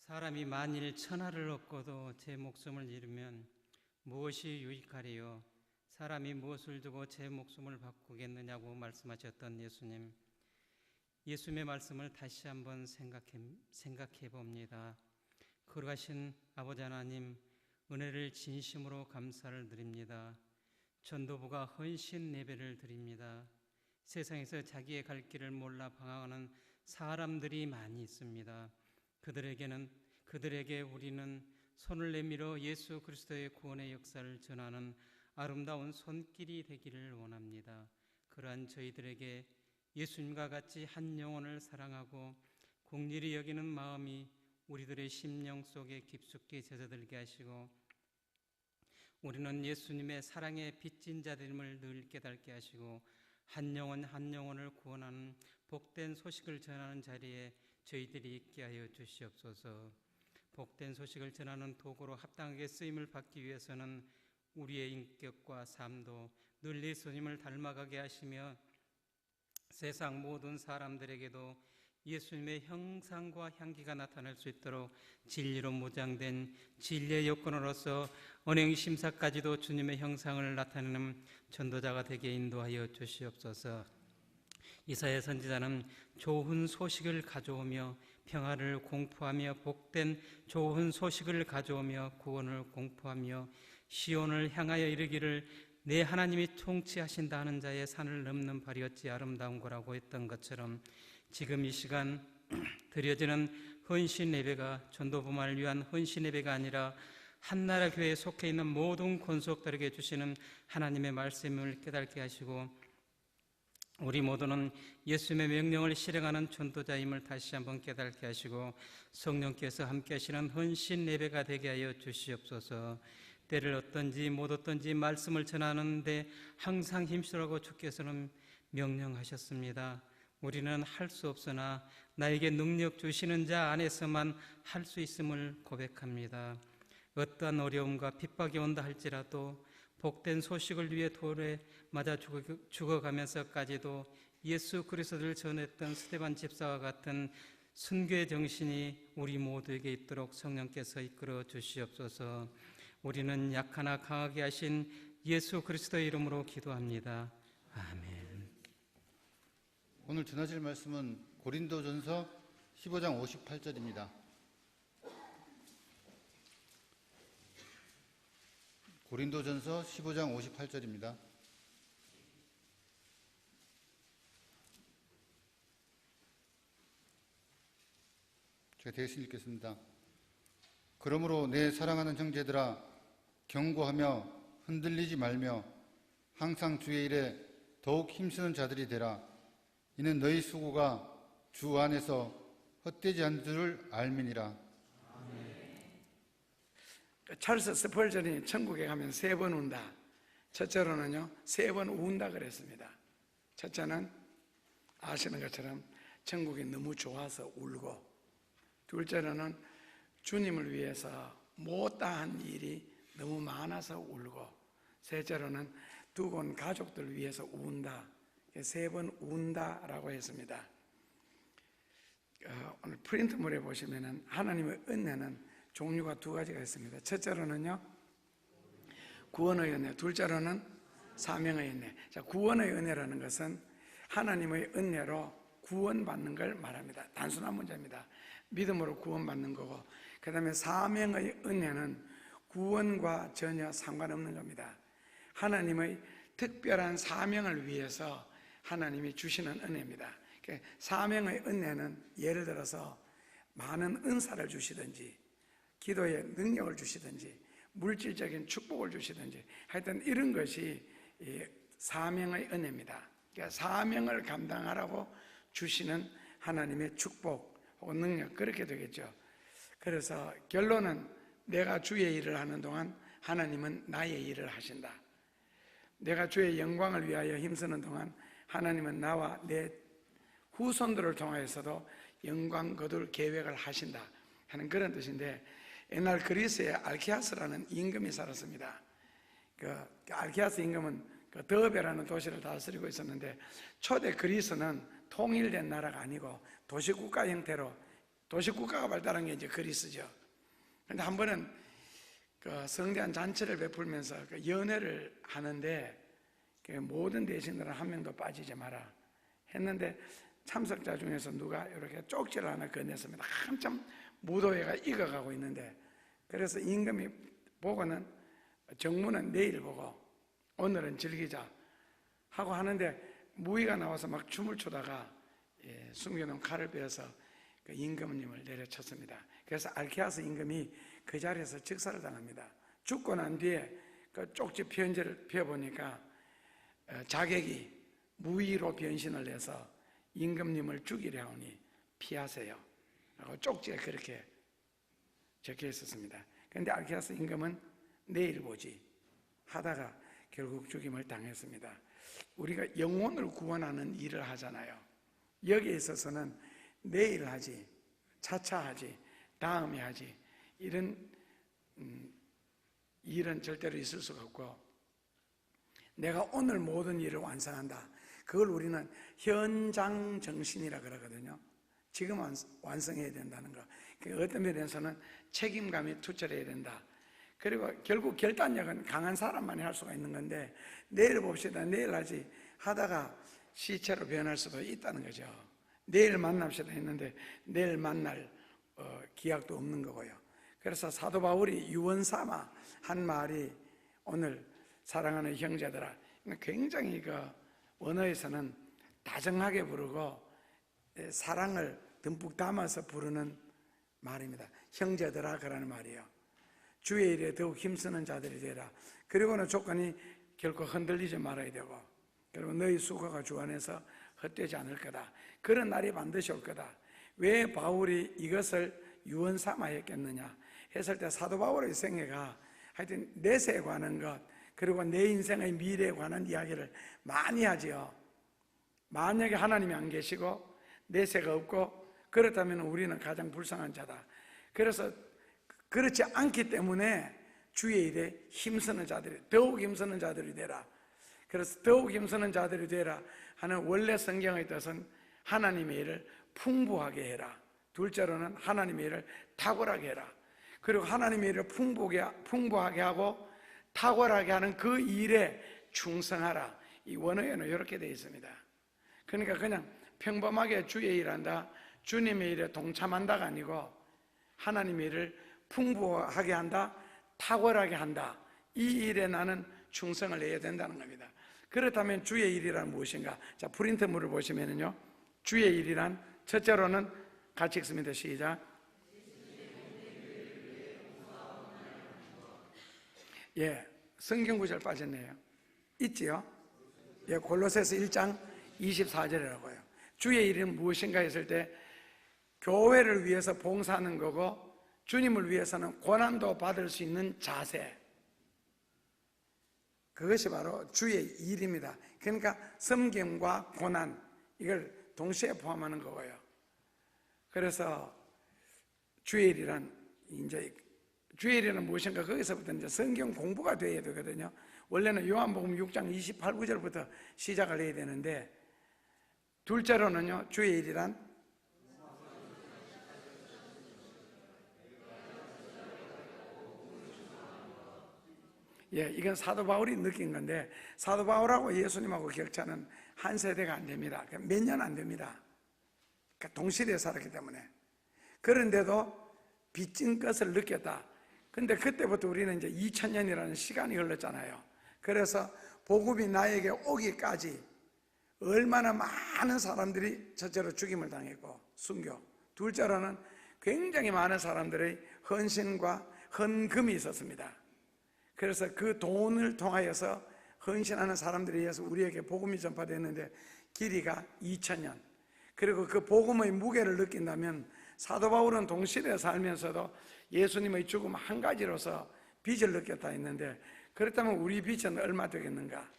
사람이 만일 천하를 얻고도 제 목숨을 잃으면 무엇이 유익하리요? 사람이 무엇을 두고 제 목숨을 바꾸겠느냐고 말씀하셨던 예수님. 예수님의 말씀을 다시 한번 생각해 봅니다. 거룩하신 아버지 하나님, 은혜를 진심으로 감사를 드립니다. 전도부가 헌신 예배를 드립니다. 세상에서 자기의 갈 길을 몰라 방황하는 사람들이 많이 있습니다. 그들에게 우리는 손을 내밀어 예수 그리스도의 구원의 역사를 전하는 아름다운 손길이 되기를 원합니다. 그러한 저희들에게 예수님과 같이 한 영혼을 사랑하고 공일히 여기는 마음이 우리들의 심령 속에 깊숙이 젖어들게 하시고, 우리는 예수님의 사랑에 빚진 자됨을 늘 깨닫게 하시고, 한 영혼 한 영혼을 구원하는 복된 소식을 전하는 자리에 저희들이 있게 하여 주시옵소서. 복된 소식을 전하는 도구로 합당하게 쓰임을 받기 위해서는 우리의 인격과 삶도 늘 예수님을 닮아가게 하시며, 세상 모든 사람들에게도 예수님의 형상과 향기가 나타날 수 있도록 진리로 무장된 진리의 여건으로서 언행심사까지도 주님의 형상을 나타내는 전도자가 되게 인도하여 주시옵소서. 이사야 선지자는 좋은 소식을 가져오며 평화를 공포하며 복된 좋은 소식을 가져오며 구원을 공포하며 시온을 향하여 이르기를 내 하나님이 통치하신다 하는 자의 산을 넘는 발이었지 아름다운 거라고 했던 것처럼, 지금 이 시간 드려지는 헌신 예배가 전도부만을 위한 헌신 예배가 아니라 한나라 교회에 속해 있는 모든 권속들에게 주시는 하나님의 말씀을 깨닫게 하시고, 우리 모두는 예수님의 명령을 실행하는 전도자임을 다시 한번 깨닫게 하시고, 성령께서 함께 하시는 헌신 예배가 되게 하여 주시옵소서. 때를 얻든지 못 얻든지 말씀을 전하는데 항상 힘쓰라고 주께서는 명령하셨습니다. 우리는 할 수 없으나 나에게 능력 주시는 자 안에서만 할 수 있음을 고백합니다. 어떠한 어려움과 핍박이 온다 할지라도 복된 소식을 위해 돌에 맞아 죽어가면서까지도 예수 그리스도를 전했던 스데반 집사와 같은 순교의 정신이 우리 모두에게 있도록 성령께서 이끌어 주시옵소서. 우리는 약하나 강하게 하신 예수 그리스도의 이름으로 기도합니다. 아멘. 오늘 전하실 말씀은 고린도전서 15장 58절입니다. 고린도전서 15장 58절입니다. 제가 대신 읽겠습니다. 그러므로 내 사랑하는 형제들아, 경고하며 흔들리지 말며 항상 주의 일에 더욱 힘쓰는 자들이 되라. 이는 너희 수고가 주 안에서 헛되지 않은 줄을 알미니라. 찰스 스펄전이 천국에 가면 3번 운다. 첫째로는요, 3번 운다 그랬습니다. 첫째는 아시는 것처럼 천국이 너무 좋아서 울고, 둘째로는 주님을 위해서 못다한 일이 너무 많아서 울고, 셋째로는 두고 온 가족들 위해서 운다. 3번 운다라고 했습니다. 오늘 프린트물에 보시면은 하나님의 은혜는 종류가 2가지가 있습니다. 첫째로는요, 구원의 은혜, 둘째로는 사명의 은혜. 자, 구원의 은혜라는 것은 하나님의 은혜로 구원받는 걸 말합니다. 단순한 문제입니다. 믿음으로 구원받는 거고, 그 다음에 사명의 은혜는 구원과 전혀 상관없는 겁니다. 하나님의 특별한 사명을 위해서 하나님이 주시는 은혜입니다. 사명의 은혜는 예를 들어서 많은 은사를 주시든지, 기도에 능력을 주시든지, 물질적인 축복을 주시든지, 하여튼 이런 것이 사명의 은혜입니다. 그러니까 사명을 감당하라고 주시는 하나님의 축복 혹은 능력, 그렇게 되겠죠. 그래서 결론은 내가 주의 일을 하는 동안 하나님은 나의 일을 하신다. 내가 주의 영광을 위하여 힘쓰는 동안 하나님은 나와 내 후손들을 통하여서도 영광 거둘 계획을 하신다 하는 그런 뜻인데, 옛날 그리스에 알키아스라는 임금이 살았습니다. 그 알키아스 임금은 그 더베라는 도시를 다스리고 있었는데, 초대 그리스는 통일된 나라가 아니고 도시국가 형태로 도시국가가 발달한 게 이제 그리스죠. 근데 한 번은 그 성대한 잔치를 베풀면서 그 연회를 하는데 그 모든 대신들은 한 명도 빠지지 마라 했는데 참석자 중에서 누가 이렇게 쪽지를 하나 건넸습니다. 한참 무도회가 익어가고 있는데, 그래서 임금이 보고는 정무는 내일 보고 오늘은 즐기자 하고 하는데 무의가 나와서 막 춤을 추다가 숨겨놓은 칼을 빼서 그 임금님을 내려쳤습니다. 그래서 알케아스 임금이 그 자리에서 즉사를 당합니다. 죽고 난 뒤에 그 쪽지 편지를 펴보니까 자객이 무의로 변신을 해서 임금님을 죽이려 하오니 피하세요 라고 쪽지에 그렇게 적혀 있었습니다. 그런데 알케아스 임금은 내일 보지 하다가 결국 죽임을 당했습니다. 우리가 영혼을 구원하는 일을 하잖아요. 여기에 있어서는 내일 하지, 차차 하지, 다음에 하지, 이런 일은 절대로 있을 수가 없고, 내가 오늘 모든 일을 완성한다, 그걸 우리는 현장 정신이라 그러거든요. 지금 완성해야 된다는 거. 어떤 면에서는 책임감이 투철해야 된다. 그리고 결국 결단력은 강한 사람만이 할 수가 있는 건데, 내일 봅시다, 내일 하지 하다가 시체로 변할 수도 있다는 거죠. 내일 만납시다 했는데 내일 만날 기약도 없는 거고요. 그래서 사도 바울이 유언 삼아 한 말이 오늘 사랑하는 형제들아, 굉장히 그 원어에서는 다정하게 부르고 사랑을 듬뿍 담아서 부르는 말입니다. 형제들아 그라는 말이에요. 주의 일에 더욱 힘쓰는 자들이 되라. 그리고는 조건이 결코 흔들리지 말아야 되고, 그리고 너희 수고가 주 안에서 헛되지 않을 거다. 그런 날이 반드시 올 거다. 왜 바울이 이것을 유언 삼아 했겠느냐 했을 때, 사도 바울의 생애가 하여튼 내세에 관한 것, 그리고 내 인생의 미래에 관한 이야기를 많이 하지요. 만약에 하나님이 안 계시고 내세가 없고 그렇다면 우리는 가장 불쌍한 자다. 그래서 그렇지 않기 때문에 주의 일에 힘쓰는 자들이, 더욱 힘쓰는 자들이 되라. 그래서 더욱 힘쓰는 자들이 되라 하는 원래 성경의 뜻은 하나님의 일을 풍부하게 해라. 둘째로는 하나님의 일을 탁월하게 해라. 그리고 하나님의 일을 풍부하게 하고 탁월하게 하는 그 일에 충성하라. 이 원어에는 이렇게 되어 있습니다. 그러니까 그냥 평범하게 주의 일한다, 주님의 일에 동참한다가 아니고 하나님의 일을 풍부하게 한다, 탁월하게 한다. 이 일에 나는 충성을 해야 된다는 겁니다. 그렇다면 주의 일이란 무엇인가? 자, 프린트물을 보시면은요, 주의 일이란 첫째로는 같이 읽습니다. 시작. 예, 성경 구절 빠졌네요. 있지요? 예, 골로새서 1장 24절이라고요. 주의 일은 무엇인가 했을 때 교회를 위해서 봉사하는 거고, 주님을 위해서는 고난도 받을 수 있는 자세, 그것이 바로 주의 일입니다. 그러니까 섬김과 고난, 이걸 동시에 포함하는 거고요. 그래서 주의 일이란, 이제 주의 일은 무엇인가, 거기서부터 이제 성경 공부가 돼야 되거든요. 원래는 요한복음 6장 28, 9절부터 시작을 해야 되는데, 둘째로는요, 주의 일이란 예, 이건 사도 바울이 느낀 건데, 사도 바울하고 예수님하고 격차는 한 세대가 안 됩니다. 몇 년 안 됩니다. 그러니까 동시대에 살았기 때문에. 그런데도 빚진 것을 느꼈다. 근데 그때부터 우리는 이제 2000년이라는 시간이 흘렀잖아요. 그래서 복음이 나에게 오기까지 얼마나 많은 사람들이 첫째로 죽임을 당했고 순교, 둘째로는 굉장히 많은 사람들의 헌신과 헌금이 있었습니다. 그래서 그 돈을 통하여서 헌신하는 사람들에 의해서 우리에게 복음이 전파됐는데 길이가 2000년. 그리고 그 복음의 무게를 느낀다면 사도 바울은 동시대에 살면서도 예수님의 죽음 한 가지로서 빚을 느꼈다 했는데, 그렇다면 우리 빚은 얼마 되겠는가?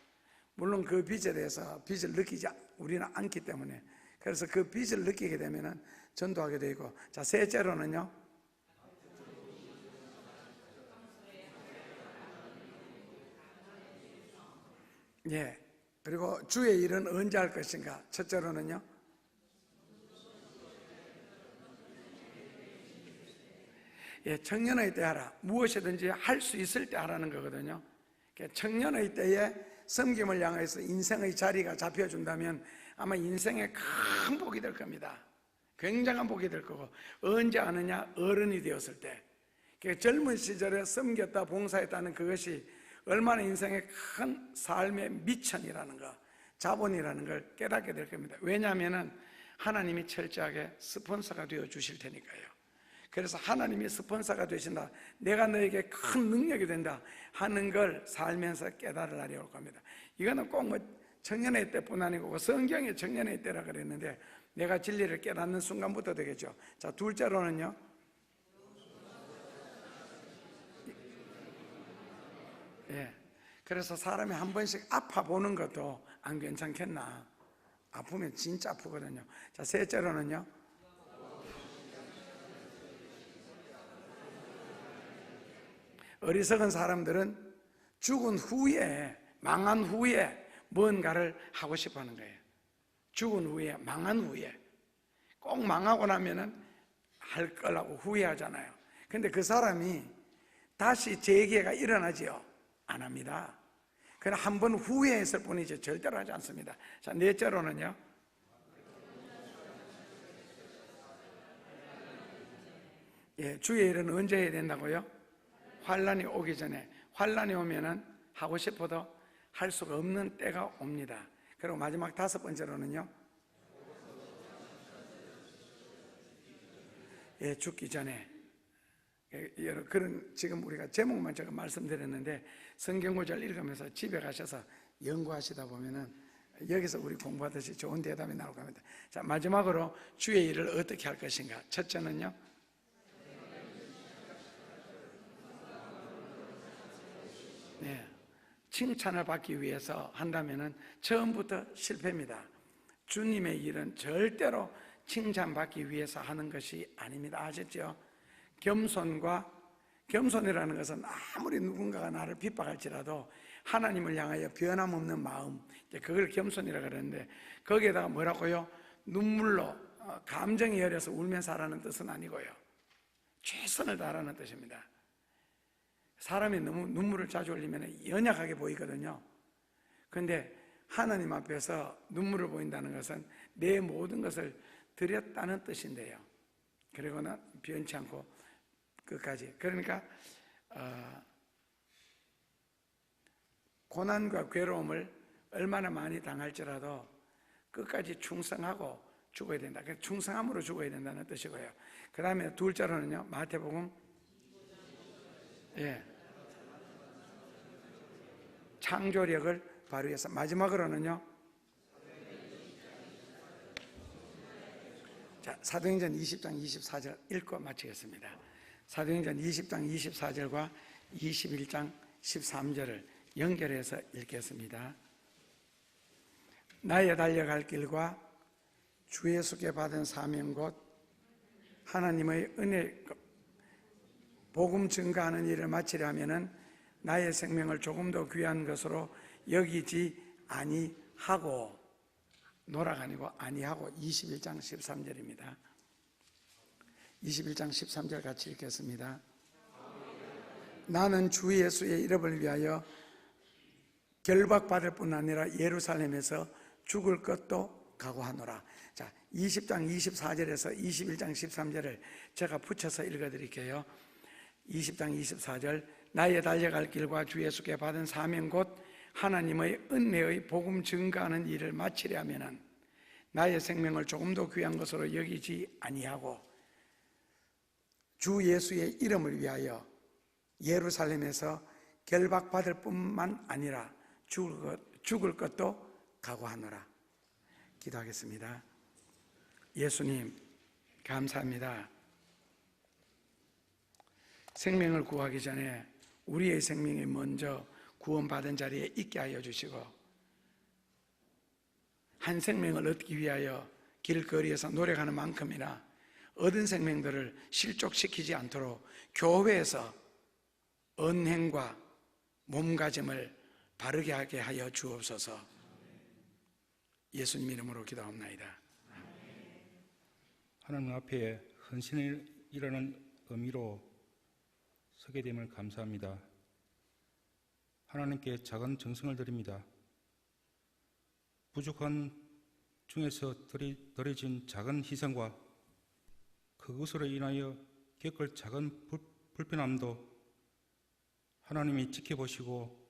물론 그 빚에 대해서 빚을 느끼지 우리는 않기 때문에, 그래서 그 빚을 느끼게 되면 전도하게 되고, 자, 셋째로는요, 예, 그리고 주의 일은 언제 할 것인가? 첫째로는요, 청년의 때 하라. 무엇이든지 할 수 있을 때 하라는 거거든요. 청년의 때에 섬김을 향해서 인생의 자리가 잡혀준다면 아마 인생의 큰 복이 될 겁니다. 굉장한 복이 될 거고, 언제 아느냐? 어른이 되었을 때. 젊은 시절에 섬겼다 봉사했다는 그것이 얼마나 인생의 큰 삶의 미천이라는 거, 자본이라는 걸 깨닫게 될 겁니다. 왜냐하면 하나님이 철저하게 스폰서가 되어 주실 테니까요. 그래서 하나님이 스폰서가 되신다, 내가 너에게 큰 능력이 된다 하는 걸 살면서 깨달을 날이 올 겁니다. 이거는 꼭 뭐 청년의 때뿐 아니고 성경의 청년의 때라 그랬는데 내가 진리를 깨닫는 순간부터 되겠죠. 자, 둘째로는요, 그래서 사람이 한 번씩 아파 보는 것도 안 괜찮겠나? 아프면 진짜 아프거든요. 자, 셋째로는요, 어리석은 사람들은 죽은 후에, 망한 후에 뭔가를 하고 싶어 하는 거예요. 죽은 후에, 망한 후에. 꼭 망하고 나면은 할 거라고 후회하잖아요. 근데 그 사람이 다시 재기회가 일어나지요? 안 합니다. 그냥 한 번 후회했을 뿐이지 절대로 하지 않습니다. 자, 넷째로는요, 주의 일은 언제 해야 된다고요? 환란이 오기 전에. 환란이 오면은 하고 싶어도 할 수가 없는 때가 옵니다. 그리고 마지막 다섯 번째로는요, 죽기 전에. 그런, 지금 우리가 제목만 제가 말씀드렸는데 성경 구절 읽으면서 집에 가셔서 연구하시다 보면은 여기서 우리 공부하듯이 좋은 대답이 나올 겁니다. 자, 마지막으로 주의 일을 어떻게 할 것인가. 첫째는요, 칭찬을 받기 위해서 한다면은 처음부터 실패입니다. 주님의 일은 절대로 칭찬받기 위해서 하는 것이 아닙니다. 아셨죠? 겸손이라는 것은 아무리 누군가가 나를 핍박할지라도 하나님을 향하여 변함없는 마음, 그걸 겸손이라고 그러는데, 거기에다가 뭐라고요? 눈물로, 감정이 여려서 울면서 하라는 뜻은 아니고요, 최선을 다하라는 뜻입니다. 사람이 너무 눈물을 자주 흘리면 연약하게 보이거든요. 그런데 하나님 앞에서 눈물을 보인다는 것은 내 모든 것을 드렸다는 뜻인데요. 그리고는 변치 않고 끝까지. 그러니까 고난과 괴로움을 얼마나 많이 당할지라도 끝까지 충성하고 죽어야 된다. 충성함으로 죽어야 된다는 뜻이고요. 그 다음에 둘째로는요, 마태복음 창조력을 발휘해서. 마지막으로는요, 자, 사도행전 20장 24절 읽고 마치겠습니다. 사도행전 20장 24절과 21장 13절을 연결해서 읽겠습니다. 나의 달려갈 길과 주 예수께 받은 사명 곧 하나님의 은혜, 복음 증가하는 일을 마치려 하면은 나의 생명을 조금 더 귀한 것으로 여기지 아니하고, 노라가 아니고 아니하고. 21장 13절입니다. 21장 13절 같이 읽겠습니다. 나는 주 예수의 이름을 위하여 결박받을 뿐 아니라 예루살렘에서 죽을 것도 각오하노라. 자, 20장 24절에서 21장 13절을 제가 붙여서 읽어드릴게요. 20장 24절, 나의 달려갈 길과 주 예수께 받은 사명 곧 하나님의 은혜의 복음 증가하는 일을 마치려 하면은 나의 생명을 조금 더 귀한 것으로 여기지 아니하고 주 예수의 이름을 위하여 예루살렘에서 결박받을 뿐만 아니라 죽을 것도 각오하노라. 기도하겠습니다. 예수님, 감사합니다. 생명을 구하기 전에 우리의 생명이 먼저 구원받은 자리에 있게 하여 주시고, 한 생명을 얻기 위하여 길거리에서 노력하는 만큼이나 얻은 생명들을 실족시키지 않도록 교회에서 언행과 몸가짐을 바르게 하게 하여 주옵소서. 예수님 이름으로 기도합나이다. 하나님 앞에 헌신을 이라는 의미로 서게 됨을 감사합니다. 하나님께 작은 정성을 드립니다. 부족한 중에서 드려진 작은 희생과 그것으로 인하여 겪을 작은 불편함도 하나님이 지켜보시고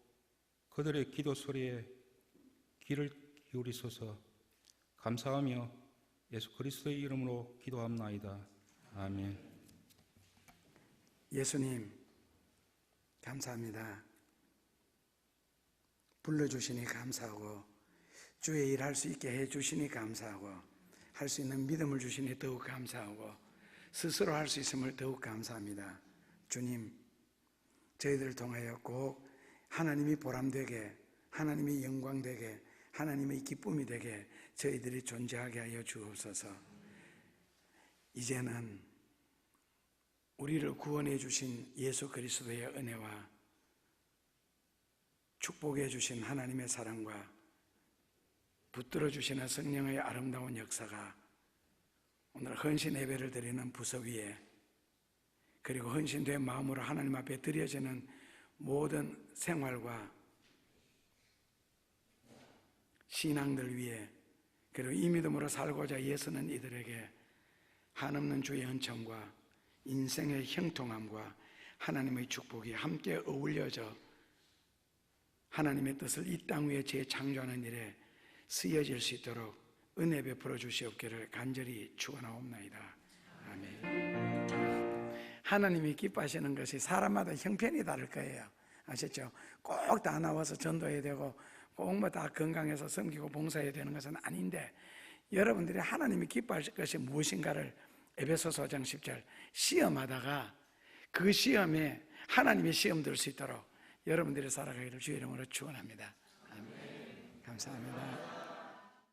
그들의 기도 소리에 귀를 기울이소서. 감사하며 예수 그리스도의 이름으로 기도합나이다. 아멘. 예수님 감사합니다. 불러주시니 감사하고 주의 일 할 수 있게 해주시니 감사하고 할 수 있는 믿음을 주시니 더욱 감사하고 스스로 할 수 있음을 더욱 감사합니다. 주님, 저희들을 통하여 꼭 하나님이 보람되게, 하나님이 영광되게, 하나님의 기쁨이 되게 저희들이 존재하게 하여 주옵소서. 이제는 우리를 구원해 주신 예수 그리스도의 은혜와 축복해 주신 하나님의 사랑과 붙들어 주시는 성령의 아름다운 역사가 오늘 헌신 예배를 드리는 부서 위에, 그리고 헌신된 마음으로 하나님 앞에 드려지는 모든 생활과 신앙들 위에, 그리고 이 믿음으로 살고자 애쓰는 이들에게 한없는 주의 은총과 인생의 형통함과 하나님의 축복이 함께 어울려져 하나님의 뜻을 이 땅 위에 재창조하는 일에 쓰여질 수 있도록 은혜 베풀어 주시옵기를 간절히 축원하옵나이다. 아멘. 하나님이 기뻐하시는 것이 사람마다 형편이 다를 거예요. 아셨죠? 꼭 다 나와서 전도해야 되고 꼭 뭐 다 건강해서 섬기고 봉사해야 되는 것은 아닌데, 여러분들이 하나님이 기뻐하실 것이 무엇인가를 에베소서 5장 10절 시험하다가 그 시험에 하나님의 시험 들 수 있도록 여러분들이 살아가기를 주의 이름으로 축원합니다. 아멘. 감사합니다.